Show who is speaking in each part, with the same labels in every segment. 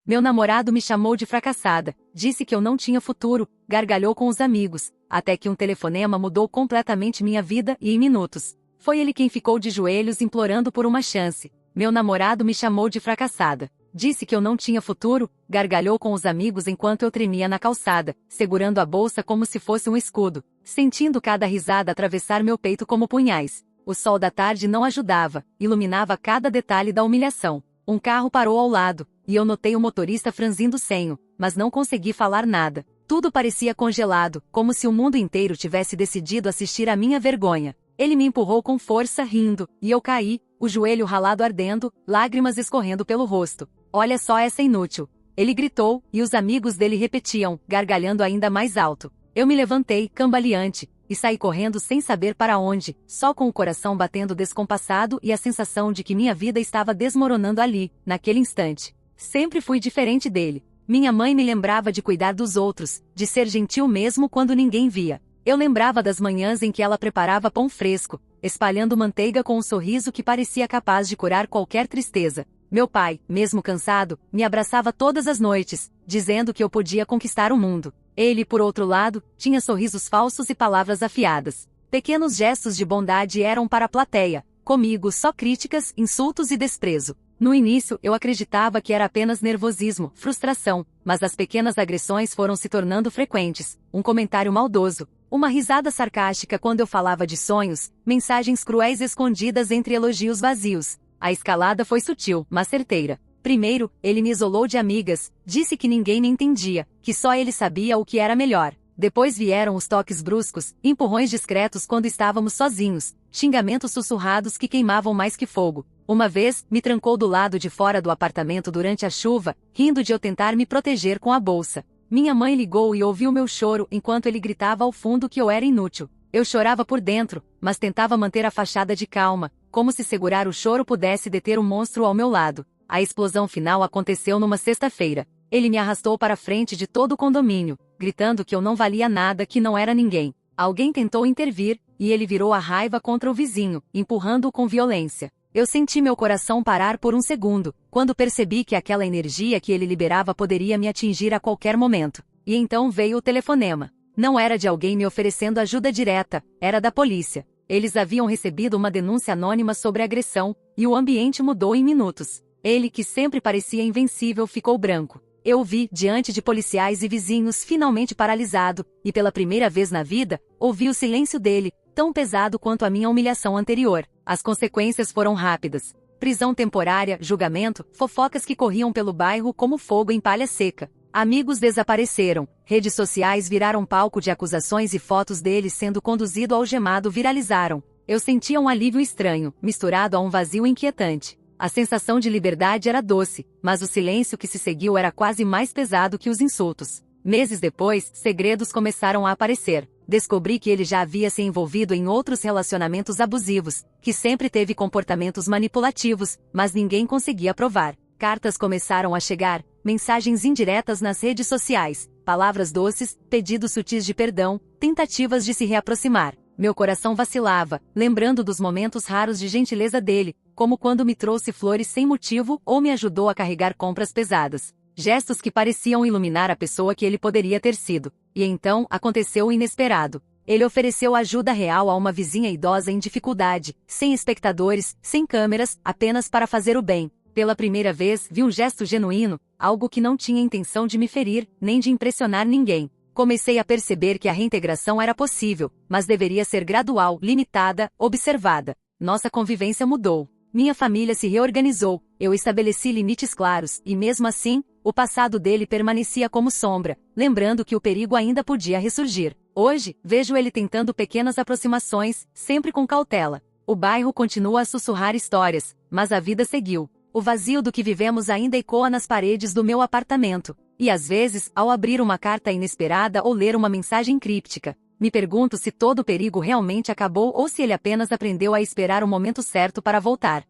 Speaker 1: Meu namorado me chamou de fracassada, disse que eu não tinha futuro, gargalhou com os amigos, até que um telefonema mudou completamente minha vida e em minutos. Foi ele quem ficou de joelhos implorando por uma chance. Meu namorado me chamou de fracassada. Disse que eu não tinha futuro, gargalhou com os amigos enquanto eu tremia na calçada, segurando a bolsa como se fosse um escudo, sentindo cada risada atravessar meu peito como punhais. O sol da tarde não ajudava, iluminava cada detalhe da humilhação. Um carro parou ao lado, e eu notei o motorista franzindo o senho, mas não consegui falar nada. Tudo parecia congelado, como se o mundo inteiro tivesse decidido assistir à minha vergonha. Ele me empurrou com força, rindo, e eu caí, o joelho ralado ardendo, lágrimas escorrendo pelo rosto. Olha só essa inútil. Ele gritou, e os amigos dele repetiam, gargalhando ainda mais alto. Eu me levantei, cambaleante, e saí correndo sem saber para onde, só com o coração batendo descompassado e a sensação de que minha vida estava desmoronando ali, naquele instante. Sempre fui diferente dele. Minha mãe me lembrava de cuidar dos outros, de ser gentil mesmo quando ninguém via. Eu lembrava das manhãs em que ela preparava pão fresco, espalhando manteiga com um sorriso que parecia capaz de curar qualquer tristeza. Meu pai, mesmo cansado, me abraçava todas as noites, dizendo que eu podia conquistar o mundo. Ele, por outro lado, tinha sorrisos falsos e palavras afiadas. Pequenos gestos de bondade eram para a plateia. Comigo, só críticas, insultos e desprezo. No início, eu acreditava que era apenas nervosismo, frustração, mas as pequenas agressões foram se tornando frequentes. Um comentário maldoso, uma risada sarcástica quando eu falava de sonhos, mensagens cruéis escondidas entre elogios vazios. A escalada foi sutil, mas certeira. Primeiro, ele me isolou de amigas, disse que ninguém me entendia, que só ele sabia o que era melhor. Depois vieram os toques bruscos, empurrões discretos quando estávamos sozinhos, xingamentos sussurrados que queimavam mais que fogo. Uma vez, me trancou do lado de fora do apartamento durante a chuva, rindo de eu tentar me proteger com a bolsa. Minha mãe ligou e ouviu meu choro enquanto ele gritava ao fundo que eu era inútil. Eu chorava por dentro, mas tentava manter a fachada de calma, como se segurar o choro pudesse deter o monstro ao meu lado. A explosão final aconteceu numa sexta-feira. Ele me arrastou para a frente de todo o condomínio, gritando que eu não valia nada, que não era ninguém. Alguém tentou intervir, e ele virou a raiva contra o vizinho, empurrando-o com violência. Eu senti meu coração parar por um segundo, quando percebi que aquela energia que ele liberava poderia me atingir a qualquer momento. E então veio o telefonema. Não era de alguém me oferecendo ajuda direta, era da polícia. Eles haviam recebido uma denúncia anônima sobre agressão, e o ambiente mudou em minutos. Ele, que sempre parecia invencível, ficou branco. Eu o vi, diante de policiais e vizinhos, finalmente paralisado, e pela primeira vez na vida, ouvi o silêncio dele, tão pesado quanto a minha humilhação anterior. As consequências foram rápidas. Prisão temporária, julgamento, fofocas que corriam pelo bairro como fogo em palha seca. Amigos desapareceram, redes sociais viraram palco de acusações e fotos dele sendo conduzido algemado viralizaram. Eu sentia um alívio estranho, misturado a um vazio inquietante. A sensação de liberdade era doce, mas o silêncio que se seguiu era quase mais pesado que os insultos. Meses depois, segredos começaram a aparecer. Descobri que ele já havia se envolvido em outros relacionamentos abusivos, que sempre teve comportamentos manipulativos, mas ninguém conseguia provar. Cartas começaram a chegar, mensagens indiretas nas redes sociais, palavras doces, pedidos sutis de perdão, tentativas de se reaproximar. Meu coração vacilava, lembrando dos momentos raros de gentileza dele, como quando me trouxe flores sem motivo ou me ajudou a carregar compras pesadas. Gestos que pareciam iluminar a pessoa que ele poderia ter sido. E então, aconteceu o inesperado. Ele ofereceu ajuda real a uma vizinha idosa em dificuldade, sem espectadores, sem câmeras, apenas para fazer o bem. Pela primeira vez, vi um gesto genuíno, algo que não tinha intenção de me ferir, nem de impressionar ninguém. Comecei a perceber que a reintegração era possível, mas deveria ser gradual, limitada, observada. Nossa convivência mudou. Minha família se reorganizou, eu estabeleci limites claros, e mesmo assim, o passado dele permanecia como sombra, lembrando que o perigo ainda podia ressurgir. Hoje, vejo ele tentando pequenas aproximações, sempre com cautela. O bairro continua a sussurrar histórias, mas a vida seguiu. O vazio do que vivemos ainda ecoa nas paredes do meu apartamento. E às vezes, ao abrir uma carta inesperada ou ler uma mensagem críptica, me pergunto se todo o perigo realmente acabou ou se ele apenas aprendeu a esperar o momento certo para voltar.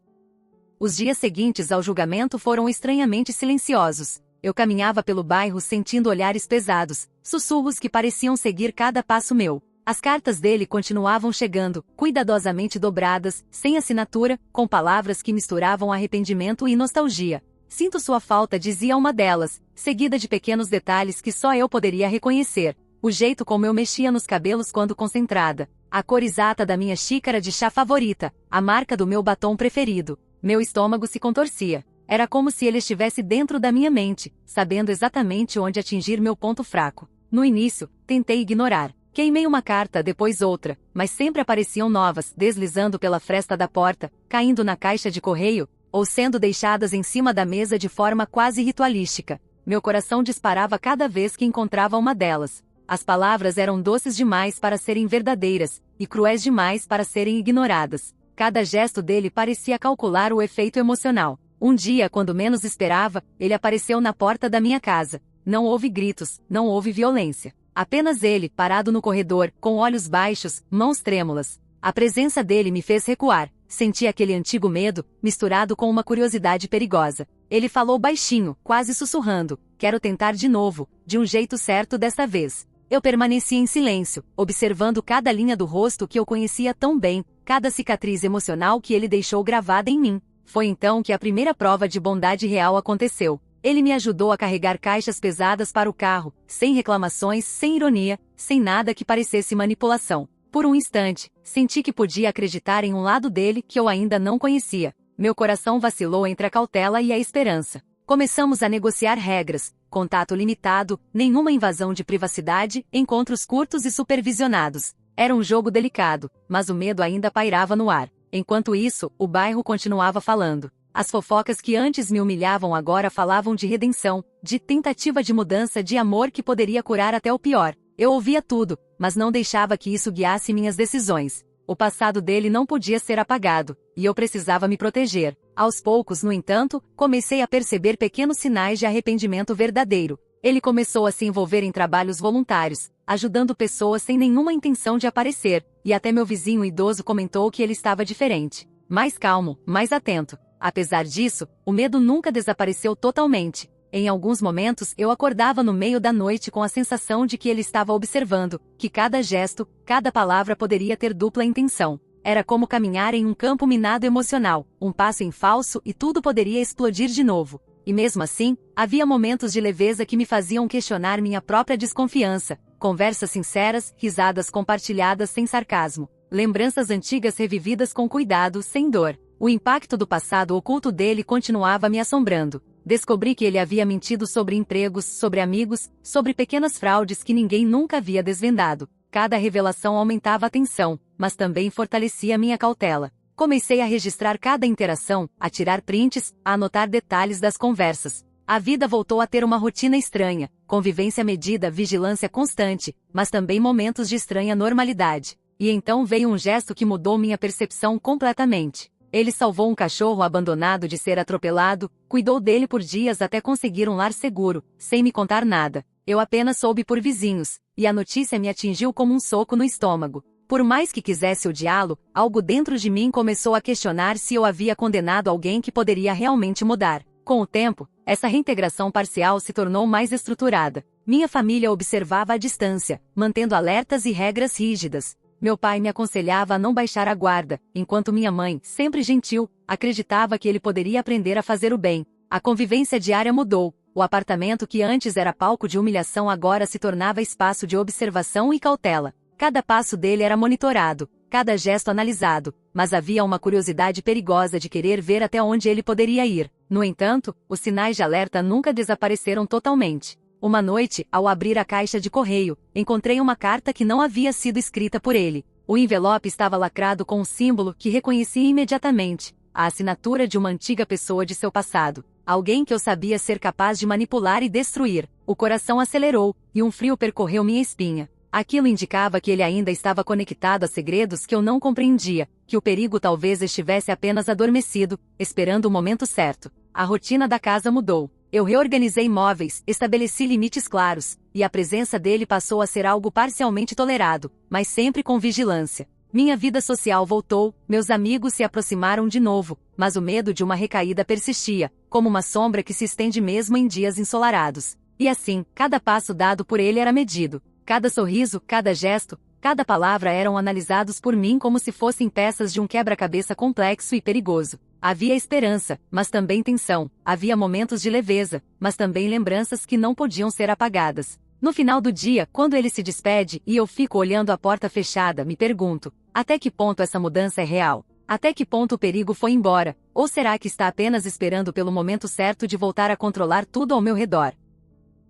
Speaker 1: Os dias seguintes ao julgamento foram estranhamente silenciosos. Eu caminhava pelo bairro sentindo olhares pesados, sussurros que pareciam seguir cada passo meu. As cartas dele continuavam chegando, cuidadosamente dobradas, sem assinatura, com palavras que misturavam arrependimento e nostalgia. Sinto sua falta, dizia uma delas, seguida de pequenos detalhes que só eu poderia reconhecer. O jeito como eu mexia nos cabelos quando concentrada, a cor exata da minha xícara de chá favorita, a marca do meu batom preferido. Meu estômago se contorcia. Era como se ele estivesse dentro da minha mente, sabendo exatamente onde atingir meu ponto fraco. No início, tentei ignorar. Queimei uma carta, depois outra, mas sempre apareciam novas, deslizando pela fresta da porta, caindo na caixa de correio, ou sendo deixadas em cima da mesa de forma quase ritualística. Meu coração disparava cada vez que encontrava uma delas. As palavras eram doces demais para serem verdadeiras, e cruéis demais para serem ignoradas. Cada gesto dele parecia calcular o efeito emocional. Um dia, quando menos esperava, ele apareceu na porta da minha casa. Não houve gritos, não houve violência. Apenas ele, parado no corredor, com olhos baixos, mãos trêmulas. A presença dele me fez recuar. Senti aquele antigo medo, misturado com uma curiosidade perigosa. Ele falou baixinho, quase sussurrando: "Quero tentar de novo, de um jeito certo desta vez." Eu permaneci em silêncio, observando cada linha do rosto que eu conhecia tão bem, cada cicatriz emocional que ele deixou gravada em mim. Foi então que a primeira prova de bondade real aconteceu. Ele me ajudou a carregar caixas pesadas para o carro, sem reclamações, sem ironia, sem nada que parecesse manipulação. Por um instante, senti que podia acreditar em um lado dele que eu ainda não conhecia. Meu coração vacilou entre a cautela e a esperança. Começamos a negociar regras: contato limitado, nenhuma invasão de privacidade, encontros curtos e supervisionados. Era um jogo delicado, mas o medo ainda pairava no ar. Enquanto isso, o bairro continuava falando. As fofocas que antes me humilhavam agora falavam de redenção, de tentativa de mudança, de amor que poderia curar até o pior. Eu ouvia tudo, mas não deixava que isso guiasse minhas decisões. O passado dele não podia ser apagado, e eu precisava me proteger. Aos poucos, no entanto, comecei a perceber pequenos sinais de arrependimento verdadeiro. Ele começou a se envolver em trabalhos voluntários, ajudando pessoas sem nenhuma intenção de aparecer, e até meu vizinho idoso comentou que ele estava diferente. Mais calmo, mais atento. Apesar disso, o medo nunca desapareceu totalmente. Em alguns momentos eu acordava no meio da noite com a sensação de que ele estava observando, que cada gesto, cada palavra poderia ter dupla intenção. Era como caminhar em um campo minado emocional, um passo em falso e tudo poderia explodir de novo. E mesmo assim, havia momentos de leveza que me faziam questionar minha própria desconfiança. Conversas sinceras, risadas compartilhadas sem sarcasmo. Lembranças antigas revividas com cuidado, sem dor. O impacto do passado oculto dele continuava me assombrando. Descobri que ele havia mentido sobre empregos, sobre amigos, sobre pequenas fraudes que ninguém nunca havia desvendado. Cada revelação aumentava a tensão, mas também fortalecia minha cautela. Comecei a registrar cada interação, a tirar prints, a anotar detalhes das conversas. A vida voltou a ter uma rotina estranha, convivência medida, vigilância constante, mas também momentos de estranha normalidade. E então veio um gesto que mudou minha percepção completamente. Ele salvou um cachorro abandonado de ser atropelado, cuidou dele por dias até conseguir um lar seguro, sem me contar nada. Eu apenas soube por vizinhos, e a notícia me atingiu como um soco no estômago. Por mais que quisesse odiá-lo, algo dentro de mim começou a questionar se eu havia condenado alguém que poderia realmente mudar. Com o tempo, essa reintegração parcial se tornou mais estruturada. Minha família observava à distância, mantendo alertas e regras rígidas. Meu pai me aconselhava a não baixar a guarda, enquanto minha mãe, sempre gentil, acreditava que ele poderia aprender a fazer o bem. A convivência diária mudou. O apartamento que antes era palco de humilhação agora se tornava espaço de observação e cautela. Cada passo dele era monitorado, cada gesto analisado, mas havia uma curiosidade perigosa de querer ver até onde ele poderia ir. No entanto, os sinais de alerta nunca desapareceram totalmente. Uma noite, ao abrir a caixa de correio, encontrei uma carta que não havia sido escrita por ele. O envelope estava lacrado com um símbolo que reconheci imediatamente: a assinatura de uma antiga pessoa de seu passado. Alguém que eu sabia ser capaz de manipular e destruir. O coração acelerou, e um frio percorreu minha espinha. Aquilo indicava que ele ainda estava conectado a segredos que eu não compreendia, que o perigo talvez estivesse apenas adormecido, esperando o momento certo. A rotina da casa mudou. Eu reorganizei móveis, estabeleci limites claros, e a presença dele passou a ser algo parcialmente tolerado, mas sempre com vigilância. Minha vida social voltou, meus amigos se aproximaram de novo, mas o medo de uma recaída persistia, como uma sombra que se estende mesmo em dias ensolarados. E assim, cada passo dado por ele era medido. Cada sorriso, cada gesto, cada palavra eram analisados por mim como se fossem peças de um quebra-cabeça complexo e perigoso. Havia esperança, mas também tensão. Havia momentos de leveza, mas também lembranças que não podiam ser apagadas. No final do dia, quando ele se despede e eu fico olhando a porta fechada, me pergunto: até que ponto essa mudança é real? Até que ponto o perigo foi embora? Ou será que está apenas esperando pelo momento certo de voltar a controlar tudo ao meu redor?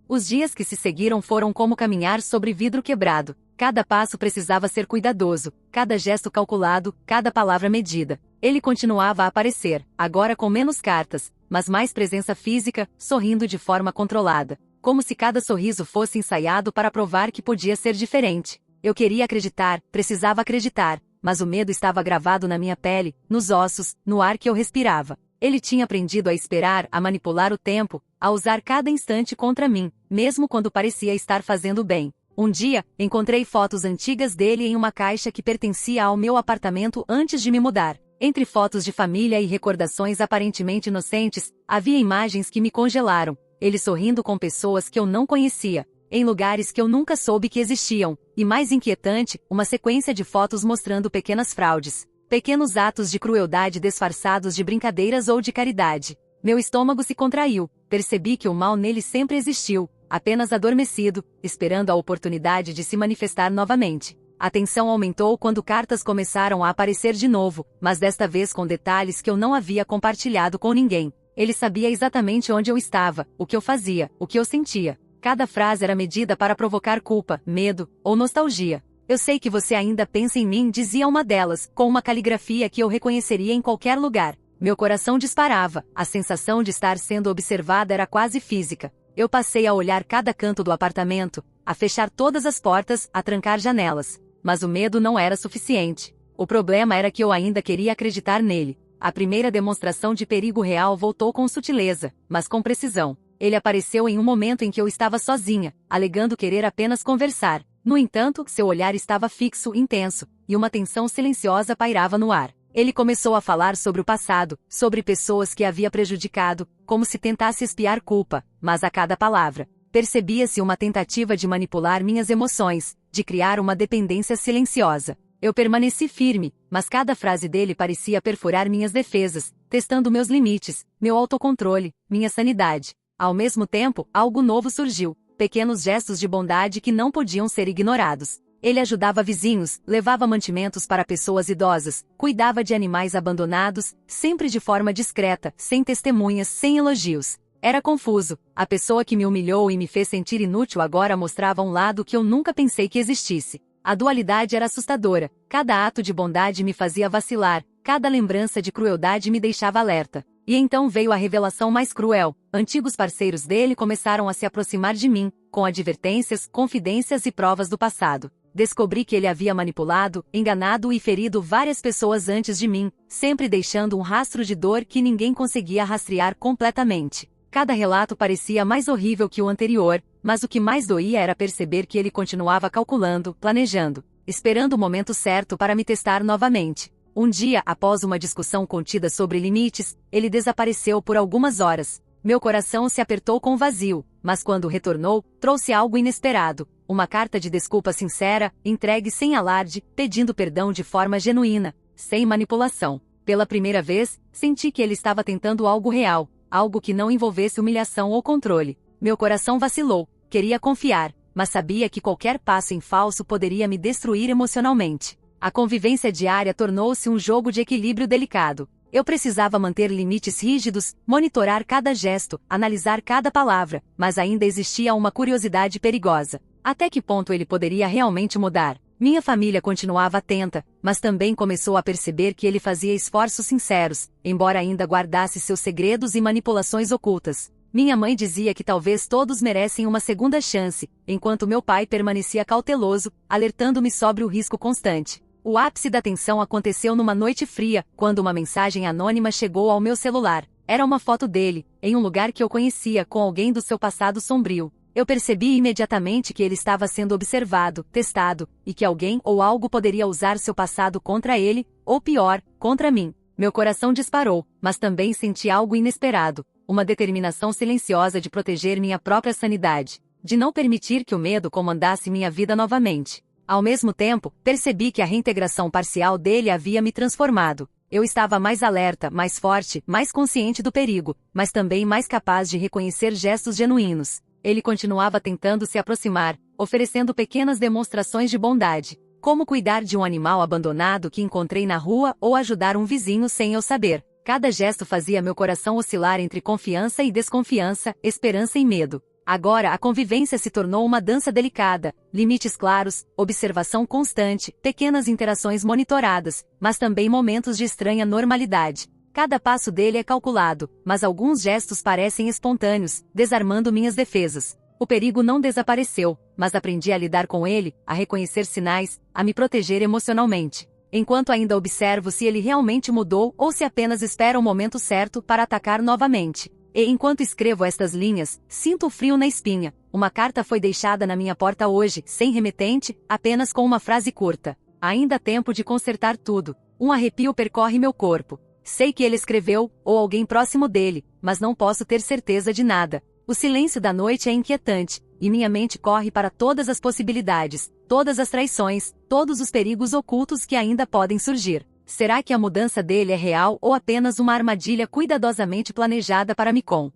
Speaker 1: Os dias que se seguiram foram como caminhar sobre vidro quebrado. Cada passo precisava ser cuidadoso, cada gesto calculado, cada palavra medida. Ele continuava a aparecer, agora com menos cartas, mas mais presença física, sorrindo de forma controlada. Como se cada sorriso fosse ensaiado para provar que podia ser diferente. Eu queria acreditar, precisava acreditar, mas o medo estava gravado na minha pele, nos ossos, no ar que eu respirava. Ele tinha aprendido a esperar, a manipular o tempo, a usar cada instante contra mim, mesmo quando parecia estar fazendo bem. Um dia, encontrei fotos antigas dele em uma caixa que pertencia ao meu apartamento antes de me mudar. Entre fotos de família e recordações aparentemente inocentes, havia imagens que me congelaram. Ele sorrindo com pessoas que eu não conhecia, em lugares que eu nunca soube que existiam, e mais inquietante, uma sequência de fotos mostrando pequenas fraudes. Pequenos atos de crueldade disfarçados de brincadeiras ou de caridade. Meu estômago se contraiu, percebi que o mal nele sempre existiu, apenas adormecido, esperando a oportunidade de se manifestar novamente. A tensão aumentou quando cartas começaram a aparecer de novo, mas desta vez com detalhes que eu não havia compartilhado com ninguém. Ele sabia exatamente onde eu estava, o que eu fazia, o que eu sentia. Cada frase era medida para provocar culpa, medo ou nostalgia. Eu sei que você ainda pensa em mim, dizia uma delas, com uma caligrafia que eu reconheceria em qualquer lugar. Meu coração disparava, a sensação de estar sendo observada era quase física. Eu passei a olhar cada canto do apartamento, a fechar todas as portas, a trancar janelas. Mas o medo não era suficiente. O problema era que eu ainda queria acreditar nele. A primeira demonstração de perigo real voltou com sutileza, mas com precisão. Ele apareceu em um momento em que eu estava sozinha, alegando querer apenas conversar. No entanto, seu olhar estava fixo, intenso, e uma tensão silenciosa pairava no ar. Ele começou a falar sobre o passado, sobre pessoas que havia prejudicado, como se tentasse espiar culpa, mas a cada palavra, percebia-se uma tentativa de manipular minhas emoções, de criar uma dependência silenciosa. Eu permaneci firme, mas cada frase dele parecia perfurar minhas defesas, testando meus limites, meu autocontrole, minha sanidade. Ao mesmo tempo, algo novo surgiu. Pequenos gestos de bondade que não podiam ser ignorados. Ele ajudava vizinhos, levava mantimentos para pessoas idosas, cuidava de animais abandonados, sempre de forma discreta, sem testemunhas, sem elogios. Era confuso. A pessoa que me humilhou e me fez sentir inútil agora mostrava um lado que eu nunca pensei que existisse. A dualidade era assustadora. Cada ato de bondade me fazia vacilar, cada lembrança de crueldade me deixava alerta. E então veio a revelação mais cruel. Antigos parceiros dele começaram a se aproximar de mim, com advertências, confidências e provas do passado. Descobri que ele havia manipulado, enganado e ferido várias pessoas antes de mim, sempre deixando um rastro de dor que ninguém conseguia rastrear completamente. Cada relato parecia mais horrível que o anterior, mas o que mais doía era perceber que ele continuava calculando, planejando, esperando o momento certo para me testar novamente. Um dia, após uma discussão contida sobre limites, ele desapareceu por algumas horas. Meu coração se apertou com vazio, mas quando retornou, trouxe algo inesperado. Uma carta de desculpa sincera, entregue sem alarde, pedindo perdão de forma genuína, sem manipulação. Pela primeira vez, senti que ele estava tentando algo real, algo que não envolvesse humilhação ou controle. Meu coração vacilou, queria confiar, mas sabia que qualquer passo em falso poderia me destruir emocionalmente. A convivência diária tornou-se um jogo de equilíbrio delicado. Eu precisava manter limites rígidos, monitorar cada gesto, analisar cada palavra, mas ainda existia uma curiosidade perigosa. Até que ponto ele poderia realmente mudar? Minha família continuava atenta, mas também começou a perceber que ele fazia esforços sinceros, embora ainda guardasse seus segredos e manipulações ocultas. Minha mãe dizia que talvez todos merecem uma segunda chance, enquanto meu pai permanecia cauteloso, alertando-me sobre o risco constante. O ápice da tensão aconteceu numa noite fria, quando uma mensagem anônima chegou ao meu celular. Era uma foto dele, em um lugar que eu conhecia, com alguém do seu passado sombrio. Eu percebi imediatamente que ele estava sendo observado, testado, e que alguém ou algo poderia usar seu passado contra ele, ou pior, contra mim. Meu coração disparou, mas também senti algo inesperado, uma determinação silenciosa de proteger minha própria sanidade, de não permitir que o medo comandasse minha vida novamente. Ao mesmo tempo, percebi que a reintegração parcial dele havia me transformado. Eu estava mais alerta, mais forte, mais consciente do perigo, mas também mais capaz de reconhecer gestos genuínos. Ele continuava tentando se aproximar, oferecendo pequenas demonstrações de bondade, como cuidar de um animal abandonado que encontrei na rua ou ajudar um vizinho sem eu saber. Cada gesto fazia meu coração oscilar entre confiança e desconfiança, esperança e medo. Agora a convivência se tornou uma dança delicada, limites claros, observação constante, pequenas interações monitoradas, mas também momentos de estranha normalidade. Cada passo dele é calculado, mas alguns gestos parecem espontâneos, desarmando minhas defesas. O perigo não desapareceu, mas aprendi a lidar com ele, a reconhecer sinais, a me proteger emocionalmente. Enquanto ainda observo se ele realmente mudou ou se apenas espera o momento certo para atacar novamente. E enquanto escrevo estas linhas, sinto o frio na espinha. Uma carta foi deixada na minha porta hoje, sem remetente, apenas com uma frase curta. Ainda há tempo de consertar tudo. Um arrepio percorre meu corpo. Sei que ele escreveu, ou alguém próximo dele, mas não posso ter certeza de nada. O silêncio da noite é inquietante, e minha mente corre para todas as possibilidades, todas as traições, todos os perigos ocultos que ainda podem surgir. Será que a mudança dele é real ou apenas uma armadilha cuidadosamente planejada para Micon?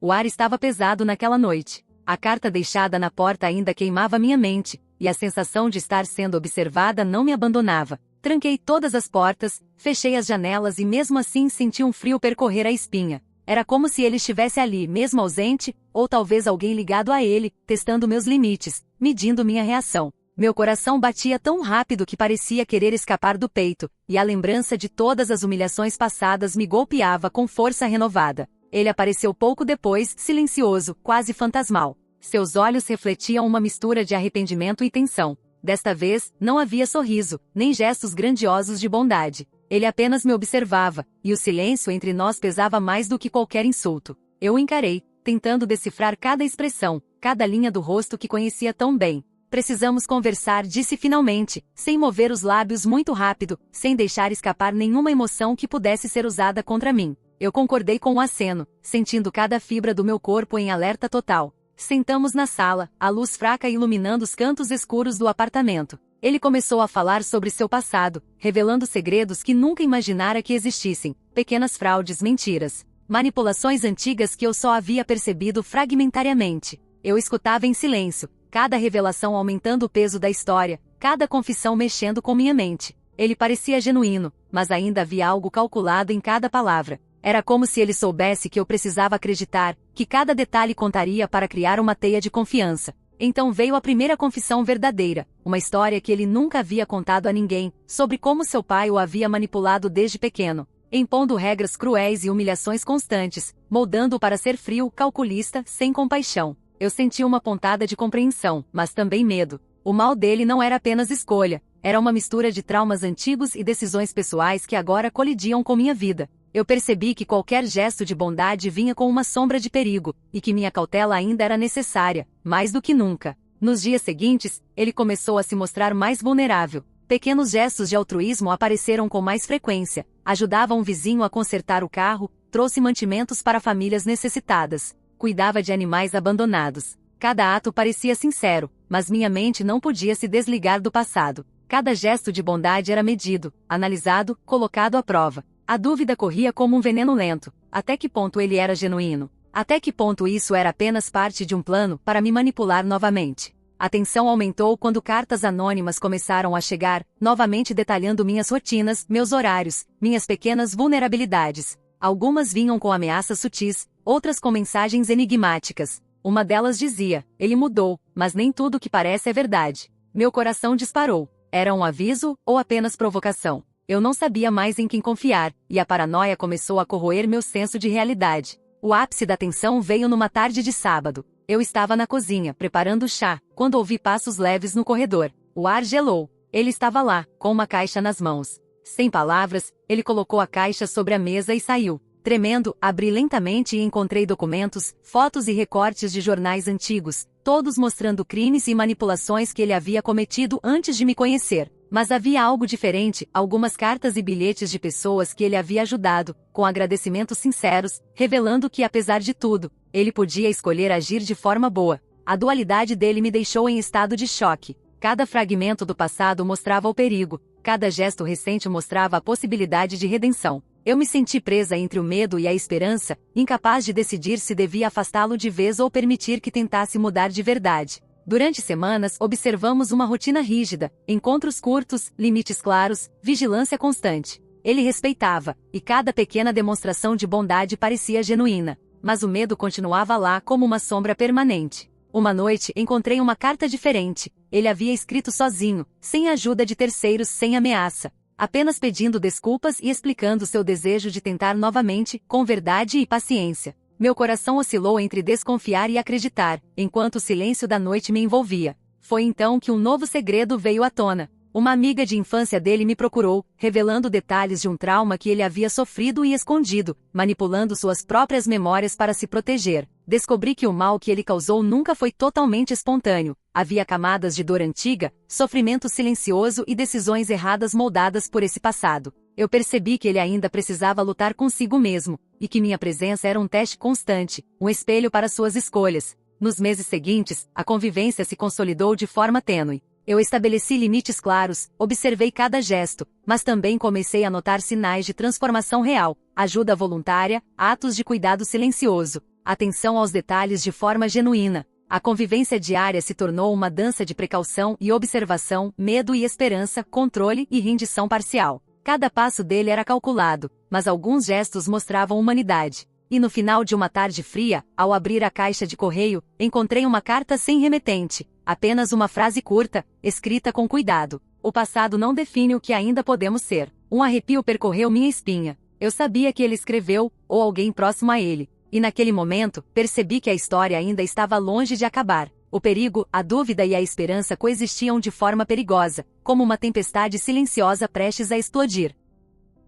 Speaker 1: O ar estava pesado naquela noite. A carta deixada na porta ainda queimava minha mente, e a sensação de estar sendo observada não me abandonava. Tranquei todas as portas, fechei as janelas e mesmo assim senti um frio percorrer a espinha. Era como se ele estivesse ali, mesmo ausente, ou talvez alguém ligado a ele, testando meus limites, medindo minha reação. Meu coração batia tão rápido que parecia querer escapar do peito, e a lembrança de todas as humilhações passadas me golpeava com força renovada. Ele apareceu pouco depois, silencioso, quase fantasmal. Seus olhos refletiam uma mistura de arrependimento e tensão. Desta vez, não havia sorriso, nem gestos grandiosos de bondade. Ele apenas me observava, e o silêncio entre nós pesava mais do que qualquer insulto. Eu o encarei, tentando decifrar cada expressão, cada linha do rosto que conhecia tão bem. Precisamos conversar, disse finalmente, sem mover os lábios muito rápido, sem deixar escapar nenhuma emoção que pudesse ser usada contra mim. Eu concordei com o aceno, sentindo cada fibra do meu corpo em alerta total. Sentamos na sala, a luz fraca iluminando os cantos escuros do apartamento. Ele começou a falar sobre seu passado, revelando segredos que nunca imaginara que existissem, pequenas fraudes, mentiras, manipulações antigas que eu só havia percebido fragmentariamente. Eu escutava em silêncio, cada revelação aumentando o peso da história, cada confissão mexendo com minha mente. Ele parecia genuíno, mas ainda havia algo calculado em cada palavra. Era como se ele soubesse que eu precisava acreditar, que cada detalhe contaria para criar uma teia de confiança. Então veio a primeira confissão verdadeira, uma história que ele nunca havia contado a ninguém, sobre como seu pai o havia manipulado desde pequeno, impondo regras cruéis e humilhações constantes, moldando-o para ser frio, calculista, sem compaixão. Eu senti uma pontada de compreensão, mas também medo. O mal dele não era apenas escolha, era uma mistura de traumas antigos e decisões pessoais que agora colidiam com minha vida. Eu percebi que qualquer gesto de bondade vinha com uma sombra de perigo, e que minha cautela ainda era necessária, mais do que nunca. Nos dias seguintes, ele começou a se mostrar mais vulnerável. Pequenos gestos de altruísmo apareceram com mais frequência, ajudava um vizinho a consertar o carro, trouxe mantimentos para famílias necessitadas, cuidava de animais abandonados. Cada ato parecia sincero, mas minha mente não podia se desligar do passado. Cada gesto de bondade era medido, analisado, colocado à prova. A dúvida corria como um veneno lento. Até que ponto ele era genuíno? Até que ponto isso era apenas parte de um plano para me manipular novamente? A tensão aumentou quando cartas anônimas começaram a chegar, novamente detalhando minhas rotinas, meus horários, minhas pequenas vulnerabilidades. Algumas vinham com ameaças sutis, outras com mensagens enigmáticas. Uma delas dizia: ele mudou, mas nem tudo o que parece é verdade. Meu coração disparou. Era um aviso, ou apenas provocação? Eu não sabia mais em quem confiar, e a paranoia começou a corroer meu senso de realidade. O ápice da tensão veio numa tarde de sábado. Eu estava na cozinha, preparando chá, quando ouvi passos leves no corredor. O ar gelou. Ele estava lá, com uma caixa nas mãos. Sem palavras, ele colocou a caixa sobre a mesa e saiu. Tremendo, abri lentamente e encontrei documentos, fotos e recortes de jornais antigos, todos mostrando crimes e manipulações que ele havia cometido antes de me conhecer. Mas havia algo diferente, algumas cartas e bilhetes de pessoas que ele havia ajudado, com agradecimentos sinceros, revelando que apesar de tudo, ele podia escolher agir de forma boa. A dualidade dele me deixou em estado de choque. Cada fragmento do passado mostrava o perigo, cada gesto recente mostrava a possibilidade de redenção. Eu me senti presa entre o medo e a esperança, incapaz de decidir se devia afastá-lo de vez ou permitir que tentasse mudar de verdade. Durante semanas, observamos uma rotina rígida, encontros curtos, limites claros, vigilância constante. Ele respeitava, e cada pequena demonstração de bondade parecia genuína. Mas o medo continuava lá como uma sombra permanente. Uma noite, encontrei uma carta diferente. Ele havia escrito sozinho, sem a ajuda de terceiros, sem ameaça. Apenas pedindo desculpas e explicando seu desejo de tentar novamente, com verdade e paciência. Meu coração oscilou entre desconfiar e acreditar, enquanto o silêncio da noite me envolvia. Foi então que um novo segredo veio à tona. Uma amiga de infância dele me procurou, revelando detalhes de um trauma que ele havia sofrido e escondido, manipulando suas próprias memórias para se proteger. Descobri que o mal que ele causou nunca foi totalmente espontâneo. Havia camadas de dor antiga, sofrimento silencioso e decisões erradas moldadas por esse passado. Eu percebi que ele ainda precisava lutar consigo mesmo, e que minha presença era um teste constante, um espelho para suas escolhas. Nos meses seguintes, a convivência se consolidou de forma tênue. Eu estabeleci limites claros, observei cada gesto, mas também comecei a notar sinais de transformação real, ajuda voluntária, atos de cuidado silencioso, atenção aos detalhes de forma genuína. A convivência diária se tornou uma dança de precaução e observação, medo e esperança, controle e rendição parcial. Cada passo dele era calculado, mas alguns gestos mostravam humanidade. E no final de uma tarde fria, ao abrir a caixa de correio, encontrei uma carta sem remetente, apenas uma frase curta, escrita com cuidado. O passado não define o que ainda podemos ser. Um arrepio percorreu minha espinha. Eu sabia que ele escreveu, ou alguém próximo a ele. E naquele momento, percebi que a história ainda estava longe de acabar. O perigo, a dúvida e a esperança coexistiam de forma perigosa, como uma tempestade silenciosa prestes a explodir.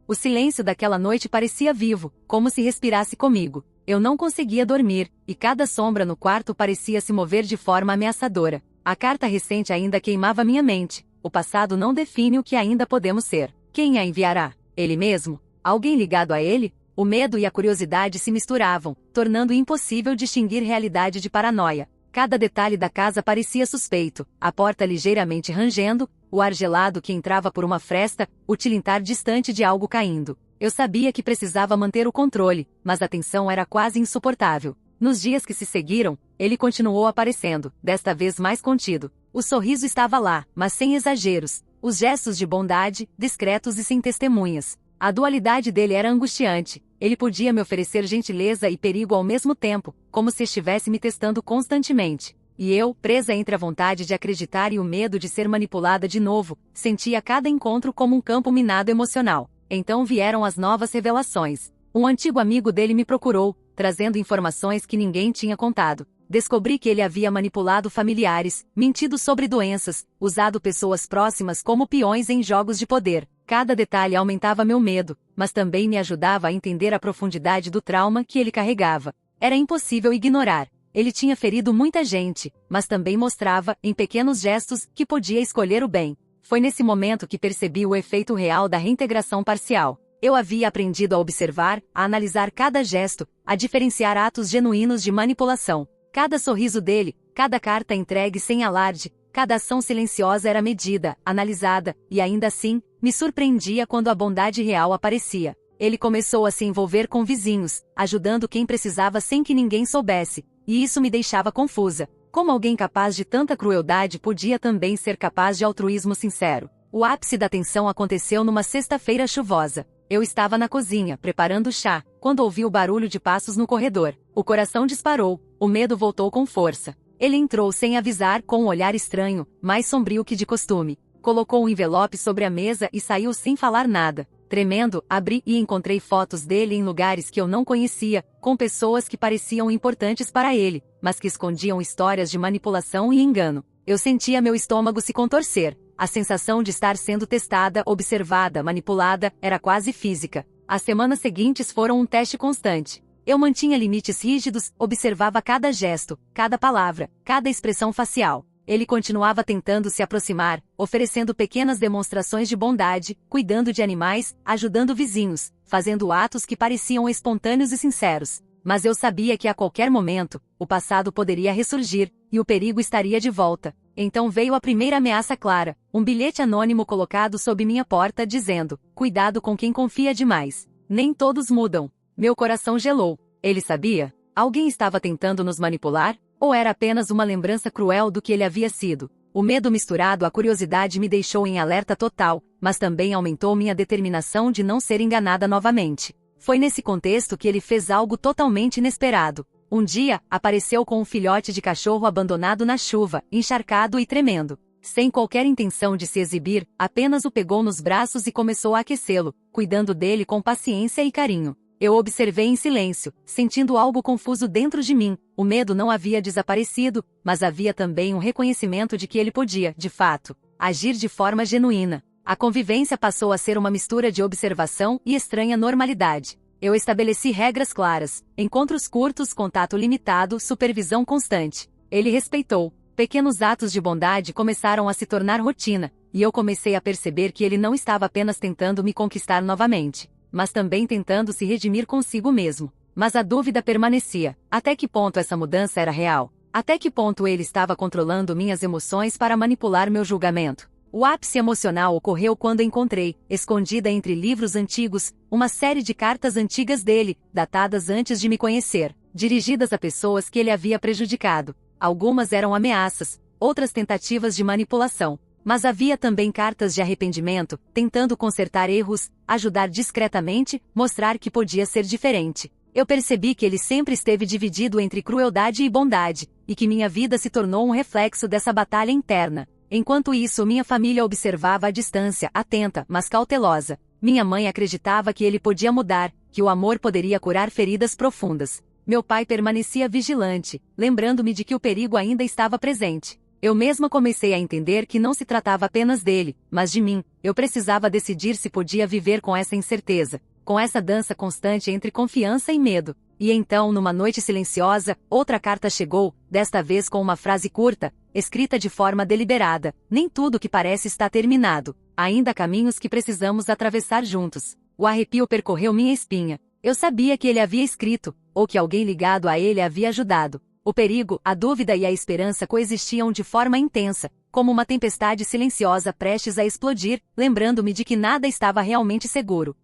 Speaker 1: O silêncio daquela noite parecia vivo, como se respirasse comigo. Eu não conseguia dormir, e cada sombra no quarto parecia se mover de forma ameaçadora. A carta recente ainda queimava minha mente. O passado não define o que ainda podemos ser. Quem a enviará? Ele mesmo? Alguém ligado a ele? O medo e a curiosidade se misturavam, tornando impossível distinguir realidade de paranoia. Cada detalhe da casa parecia suspeito, a porta ligeiramente rangendo, o ar gelado que entrava por uma fresta, o tilintar distante de algo caindo. Eu sabia que precisava manter o controle, mas a tensão era quase insuportável. Nos dias que se seguiram, ele continuou aparecendo, desta vez mais contido. O sorriso estava lá, mas sem exageros. Os gestos de bondade, discretos e sem testemunhas. A dualidade dele era angustiante. Ele podia me oferecer gentileza e perigo ao mesmo tempo, como se estivesse me testando constantemente. E eu, presa entre a vontade de acreditar e o medo de ser manipulada de novo, sentia cada encontro como um campo minado emocional. Então vieram as novas revelações. Um antigo amigo dele me procurou, trazendo informações que ninguém tinha contado. Descobri que ele havia manipulado familiares, mentido sobre doenças, usado pessoas próximas como peões em jogos de poder. Cada detalhe aumentava meu medo, mas também me ajudava a entender a profundidade do trauma que ele carregava. Era impossível ignorar. Ele tinha ferido muita gente, mas também mostrava, em pequenos gestos, que podia escolher o bem. Foi nesse momento que percebi o efeito real da reintegração parcial. Eu havia aprendido a observar, a analisar cada gesto, a diferenciar atos genuínos de manipulação. Cada sorriso dele, cada carta entregue sem alarde, cada ação silenciosa era medida, analisada, e ainda assim, me surpreendia quando a bondade real aparecia. Ele começou a se envolver com vizinhos, ajudando quem precisava sem que ninguém soubesse, e isso me deixava confusa. Como alguém capaz de tanta crueldade podia também ser capaz de altruísmo sincero? O ápice da tensão aconteceu numa sexta-feira chuvosa. Eu estava na cozinha, preparando chá, quando ouvi o barulho de passos no corredor. O coração disparou, o medo voltou com força. Ele entrou sem avisar com um olhar estranho, mais sombrio que de costume. Colocou um envelope sobre a mesa e saiu sem falar nada. Tremendo, abri e encontrei fotos dele em lugares que eu não conhecia, com pessoas que pareciam importantes para ele, mas que escondiam histórias de manipulação e engano. Eu sentia meu estômago se contorcer. A sensação de estar sendo testada, observada, manipulada, era quase física. As semanas seguintes foram um teste constante. Eu mantinha limites rígidos, observava cada gesto, cada palavra, cada expressão facial. Ele continuava tentando se aproximar, oferecendo pequenas demonstrações de bondade, cuidando de animais, ajudando vizinhos, fazendo atos que pareciam espontâneos e sinceros. Mas eu sabia que a qualquer momento, o passado poderia ressurgir, e o perigo estaria de volta. Então veio a primeira ameaça clara, um bilhete anônimo colocado sob minha porta dizendo: cuidado com quem confia demais. Nem todos mudam. Meu coração gelou. Ele sabia? Alguém estava tentando nos manipular? Ou era apenas uma lembrança cruel do que ele havia sido? O medo misturado à curiosidade me deixou em alerta total, mas também aumentou minha determinação de não ser enganada novamente. Foi nesse contexto que ele fez algo totalmente inesperado. Um dia, apareceu com um filhote de cachorro abandonado na chuva, encharcado e tremendo. Sem qualquer intenção de se exibir, apenas o pegou nos braços e começou a aquecê-lo, cuidando dele com paciência e carinho. Eu observei em silêncio, sentindo algo confuso dentro de mim. O medo não havia desaparecido, mas havia também um reconhecimento de que ele podia, de fato, agir de forma genuína. A convivência passou a ser uma mistura de observação e estranha normalidade. Eu estabeleci regras claras, encontros curtos, contato limitado, supervisão constante. Ele respeitou. Pequenos atos de bondade começaram a se tornar rotina, e eu comecei a perceber que ele não estava apenas tentando me conquistar novamente, mas também tentando se redimir consigo mesmo. Mas a dúvida permanecia. Até que ponto essa mudança era real? Até que ponto ele estava controlando minhas emoções para manipular meu julgamento? O ápice emocional ocorreu quando encontrei, escondida entre livros antigos, uma série de cartas antigas dele, datadas antes de me conhecer, dirigidas a pessoas que ele havia prejudicado. Algumas eram ameaças, outras tentativas de manipulação. Mas havia também cartas de arrependimento, tentando consertar erros, ajudar discretamente, mostrar que podia ser diferente. Eu percebi que ele sempre esteve dividido entre crueldade e bondade, e que minha vida se tornou um reflexo dessa batalha interna. Enquanto isso, minha família observava à distância, atenta, mas cautelosa. Minha mãe acreditava que ele podia mudar, que o amor poderia curar feridas profundas. Meu pai permanecia vigilante, lembrando-me de que o perigo ainda estava presente. Eu mesma comecei a entender que não se tratava apenas dele, mas de mim. Eu precisava decidir se podia viver com essa incerteza, com essa dança constante entre confiança e medo. E então, numa noite silenciosa, outra carta chegou, desta vez com uma frase curta, escrita de forma deliberada: nem tudo que parece está terminado. Ainda há caminhos que precisamos atravessar juntos. O arrepio percorreu minha espinha. Eu sabia que ele havia escrito, ou que alguém ligado a ele havia ajudado. O perigo, a dúvida e a esperança coexistiam de forma intensa, como uma tempestade silenciosa prestes a explodir, lembrando-me de que nada estava realmente seguro.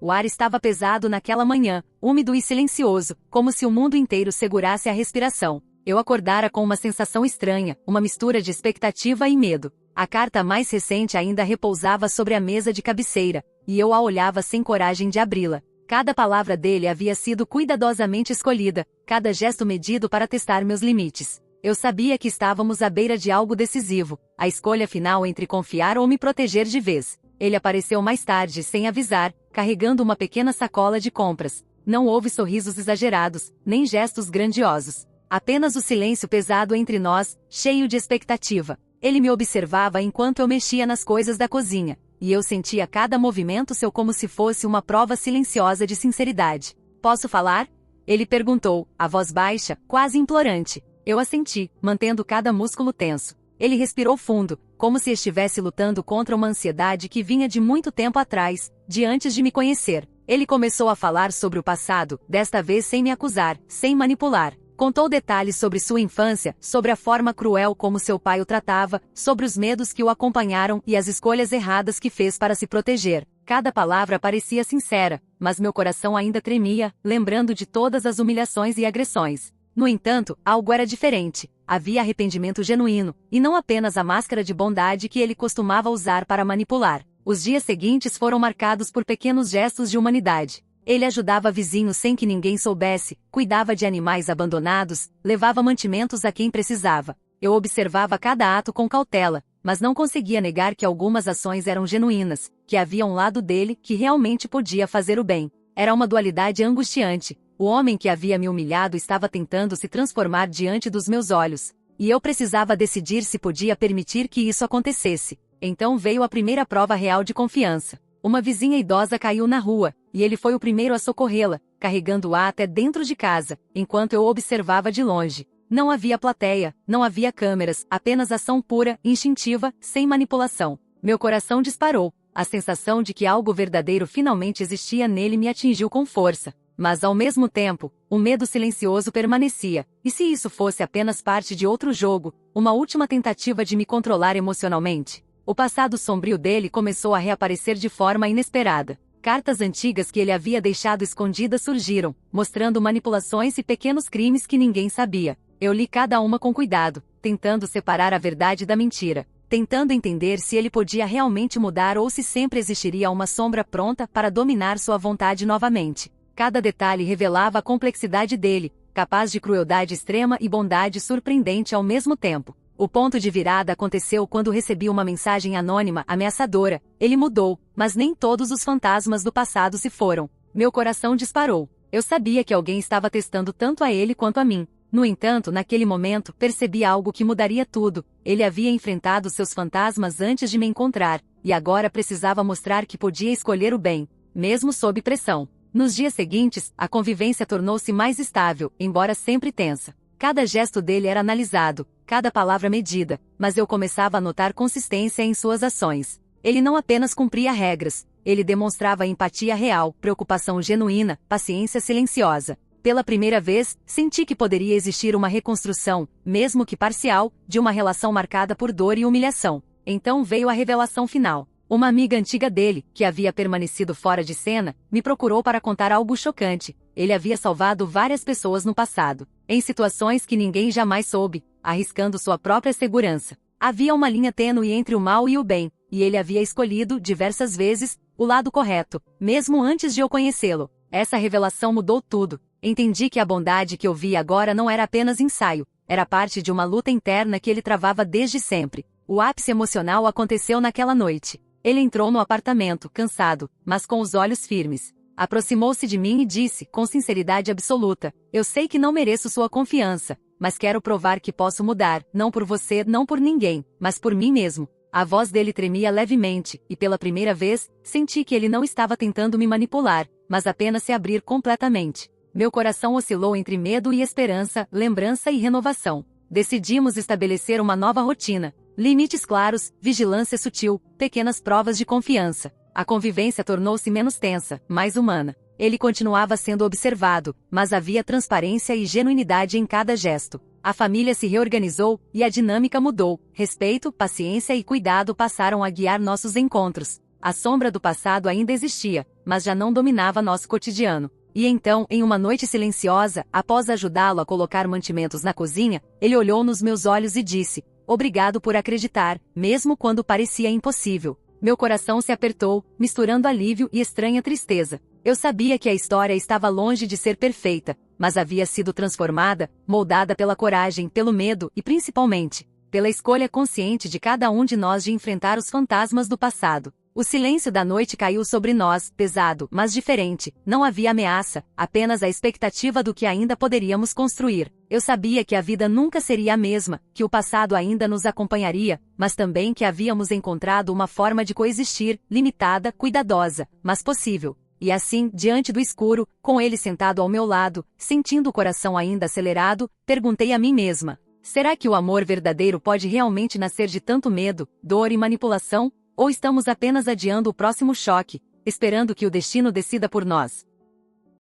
Speaker 1: O ar estava pesado naquela manhã, úmido e silencioso, como se o mundo inteiro segurasse a respiração. Eu acordara com uma sensação estranha, uma mistura de expectativa e medo. A carta mais recente ainda repousava sobre a mesa de cabeceira, e eu a olhava sem coragem de abri-la. Cada palavra dele havia sido cuidadosamente escolhida, cada gesto medido para testar meus limites. Eu sabia que estávamos à beira de algo decisivo, a escolha final entre confiar ou me proteger de vez. Ele apareceu mais tarde sem avisar, carregando uma pequena sacola de compras. Não houve sorrisos exagerados, nem gestos grandiosos. Apenas o silêncio pesado entre nós, cheio de expectativa. Ele me observava enquanto eu mexia nas coisas da cozinha, e eu sentia cada movimento seu como se fosse uma prova silenciosa de sinceridade. Posso falar? Ele perguntou, a voz baixa, quase implorante. Eu assenti, mantendo cada músculo tenso. Ele respirou fundo, como se estivesse lutando contra uma ansiedade que vinha de muito tempo atrás, de antes de me conhecer. Ele começou a falar sobre o passado, desta vez sem me acusar, sem manipular. Contou detalhes sobre sua infância, sobre a forma cruel como seu pai o tratava, sobre os medos que o acompanharam e as escolhas erradas que fez para se proteger. Cada palavra parecia sincera, mas meu coração ainda tremia, lembrando de todas as humilhações e agressões. No entanto, algo era diferente. Havia arrependimento genuíno, e não apenas a máscara de bondade que ele costumava usar para manipular. Os dias seguintes foram marcados por pequenos gestos de humanidade. Ele ajudava vizinhos sem que ninguém soubesse, cuidava de animais abandonados, levava mantimentos a quem precisava. Eu observava cada ato com cautela, mas não conseguia negar que algumas ações eram genuínas, que havia um lado dele que realmente podia fazer o bem. Era uma dualidade angustiante. O homem que havia me humilhado estava tentando se transformar diante dos meus olhos, e eu precisava decidir se podia permitir que isso acontecesse. Então veio a primeira prova real de confiança. Uma vizinha idosa caiu na rua, e ele foi o primeiro a socorrê-la, carregando-a até dentro de casa, enquanto eu observava de longe. Não havia plateia, não havia câmeras, apenas ação pura, instintiva, sem manipulação. Meu coração disparou. A sensação de que algo verdadeiro finalmente existia nele me atingiu com força. Mas ao mesmo tempo, o medo silencioso permanecia. E se isso fosse apenas parte de outro jogo, uma última tentativa de me controlar emocionalmente? O passado sombrio dele começou a reaparecer de forma inesperada. Cartas antigas que ele havia deixado escondidas surgiram, mostrando manipulações e pequenos crimes que ninguém sabia. Eu li cada uma com cuidado, tentando separar a verdade da mentira, tentando entender se ele podia realmente mudar ou se sempre existiria uma sombra pronta para dominar sua vontade novamente. Cada detalhe revelava a complexidade dele, capaz de crueldade extrema e bondade surpreendente ao mesmo tempo. O ponto de virada aconteceu quando recebi uma mensagem anônima ameaçadora. Ele mudou, mas nem todos os fantasmas do passado se foram. Meu coração disparou. Eu sabia que alguém estava testando tanto a ele quanto a mim. No entanto, naquele momento, percebi algo que mudaria tudo. Ele havia enfrentado seus fantasmas antes de me encontrar, e agora precisava mostrar que podia escolher o bem, mesmo sob pressão. Nos dias seguintes, a convivência tornou-se mais estável, embora sempre tensa. Cada gesto dele era analisado, cada palavra medida, mas eu começava a notar consistência em suas ações. Ele não apenas cumpria regras, ele demonstrava empatia real, preocupação genuína, paciência silenciosa. Pela primeira vez, senti que poderia existir uma reconstrução, mesmo que parcial, de uma relação marcada por dor e humilhação. Então veio a revelação final. Uma amiga antiga dele, que havia permanecido fora de cena, me procurou para contar algo chocante. Ele havia salvado várias pessoas no passado, em situações que ninguém jamais soube, arriscando sua própria segurança. Havia uma linha tênue entre o mal e o bem, e ele havia escolhido, diversas vezes, o lado correto, mesmo antes de eu conhecê-lo. Essa revelação mudou tudo. Entendi que a bondade que eu via agora não era apenas ensaio, era parte de uma luta interna que ele travava desde sempre. O ápice emocional aconteceu naquela noite. Ele entrou no apartamento, cansado, mas com os olhos firmes. Aproximou-se de mim e disse, com sinceridade absoluta: "Eu sei que não mereço sua confiança, mas quero provar que posso mudar, não por você, não por ninguém, mas por mim mesmo." A voz dele tremia levemente, e pela primeira vez, senti que ele não estava tentando me manipular, mas apenas se abrir completamente. Meu coração oscilou entre medo e esperança, lembrança e renovação. Decidimos estabelecer uma nova rotina. Limites claros, vigilância sutil, pequenas provas de confiança. A convivência tornou-se menos tensa, mais humana. Ele continuava sendo observado, mas havia transparência e genuinidade em cada gesto. A família se reorganizou, e a dinâmica mudou. Respeito, paciência e cuidado passaram a guiar nossos encontros. A sombra do passado ainda existia, mas já não dominava nosso cotidiano. E então, em uma noite silenciosa, após ajudá-lo a colocar mantimentos na cozinha, ele olhou nos meus olhos e disse: "Obrigado por acreditar, mesmo quando parecia impossível." Meu coração se apertou, misturando alívio e estranha tristeza. Eu sabia que a história estava longe de ser perfeita, mas havia sido transformada, moldada pela coragem, pelo medo e, principalmente, pela escolha consciente de cada um de nós de enfrentar os fantasmas do passado. O silêncio da noite caiu sobre nós, pesado, mas diferente. Não havia ameaça, apenas a expectativa do que ainda poderíamos construir. Eu sabia que a vida nunca seria a mesma, que o passado ainda nos acompanharia, mas também que havíamos encontrado uma forma de coexistir, limitada, cuidadosa, mas possível. E assim, diante do escuro, com ele sentado ao meu lado, sentindo o coração ainda acelerado, perguntei a mim mesma: será que o amor verdadeiro pode realmente nascer de tanto medo, dor e manipulação? Ou estamos apenas adiando o próximo choque, esperando que o destino decida por nós?